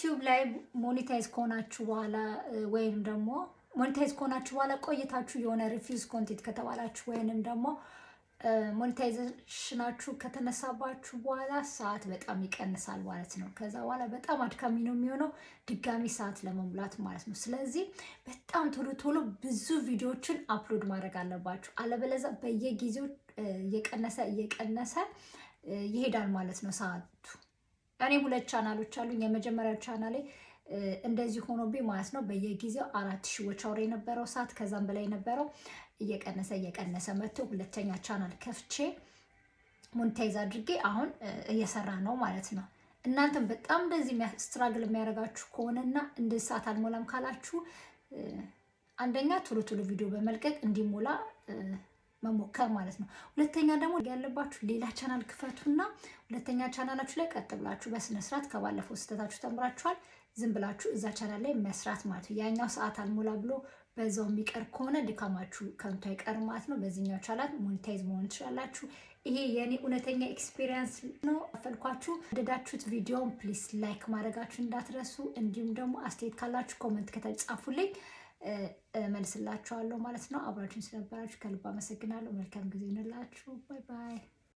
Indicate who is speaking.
Speaker 1: ዩቲዩብ ላይ ሞኔታይዝ ከሆናችሁ በኋላ ወይንም ደግሞ ሞኔታይዝ ከሆናችሁ በኋላ ቆይታችሁ የሆነ ሪፊውዝ ኮንቴንት ከተባላችሁ ወይንም ደግሞ ሞኔታይዜሽናችሁ ከተነሳባችሁ በኋላ ሰዓት በጣም ይቀንሳል ማለት ነው። ከዛ በኋላ በጣም አድካሚ ነው የሚሆነው ድጋሚ ሰዓት ለመሙላት ማለት ነው። ስለዚህ በጣም ቶሎ ቶሎ ብዙ ቪዲዮዎችን አፕሎድ ማድረግ አለባችሁ። አለበለዚያ በየጊዜው እየቀነሰ ይሄዳል ማለት ነው ሰዓቱ። እኔ 2 ቻናሎች አሉኝ። የመጀመሪያው ቻናሌ እንደዚህ ሆኖብኝ ማለት ነው በየጊዜው 4000 ዎች አውሬ የነበረው ሰዓት ከዛም በላይ የነበረው እየቀነሰ መጥቶ ሁለተኛ ቻናል ከፍቼ ሞኔታይዝ አድርጌ አሁን እየሰራ ነው ማለት ነው። እናንተም በጣም እንደዚህ ስትራግል የሚያደርጋችሁ ከሆነና እንደዚህ ሰዓት አልሞላም ካላችሁ አንደኛ ቶሎ ቶሎ ቪዲዮ በመልቀቅ እንዲሞላ መሞከር ማለት ነው። ሁለተኛ ደግሞ ያለባችሁ ሌላ ቻናል ክፈቱና ሁለተኛ ቻናላችሁ ላይ ቀጥ ብላችሁ በስነ ስርዓት ከባለፈው ስህተታችሁ ተምራችኋል ዝም ብላችሁ እዛ ቻናል ላይ መስራት ማለት ነው። ያኛው ሰዓት አልሞላ ብሎ በዛው የሚቀር ከሆነ ድካማችሁ ከንቱ አይቀርም ማለት ነው። በዚህኛው ቻናል ሞኔታይዝ መሆን ትችላላችሁ። ይሄ የኔ እውነተኛ ኤክስፒሪየንስ ነው። አፈልኳችሁ ወደዳችሁት ቪዲዮን ፕሊስ ላይክ ማድረጋችሁ እንዳትረሱ። እንዲሁም ደግሞ አስተያየት ካላችሁ ኮሜንት ከታች ጻፉልኝ፣ መልስላችኋለሁ ማለት ነው። አብራችሁን ስለነበራችሁ ከልብ አመሰግናለሁ። መልካም ጊዜ ይሁንላችሁ። ባይ ባይ።